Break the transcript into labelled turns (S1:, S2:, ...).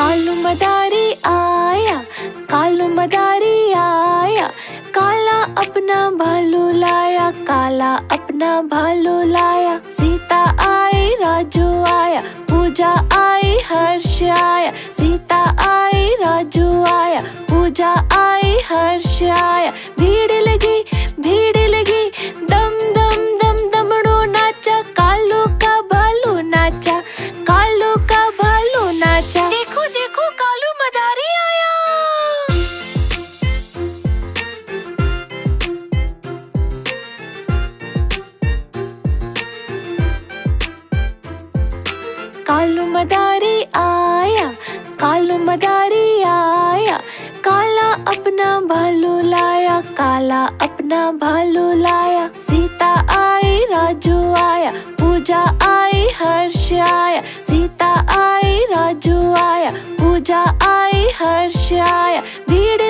S1: कालू मदारी आया, कालू मदारी आया, काला अपना भालू लाया, काला अपना भालू लाया। सीता आई राजू आया, पूजा आई हर्ष आया। सीता आई राजू आया, पूजा आई हर्ष आया। भीड़ लगी दम दम दम दमड़ो नाचा, कालू का भालू नाचा, कालू का भालू नाचा। देखो देखो कालू मदारी आया। कालू मदारी आया, कालू मदारी आया, काला अपना भालू लाया, काला अपना भालू लाया। सीता आई राजू आया, पूजा आई हर्ष आया। सीता आई राजू आया, पूजा आई हर्ष आया। भीड़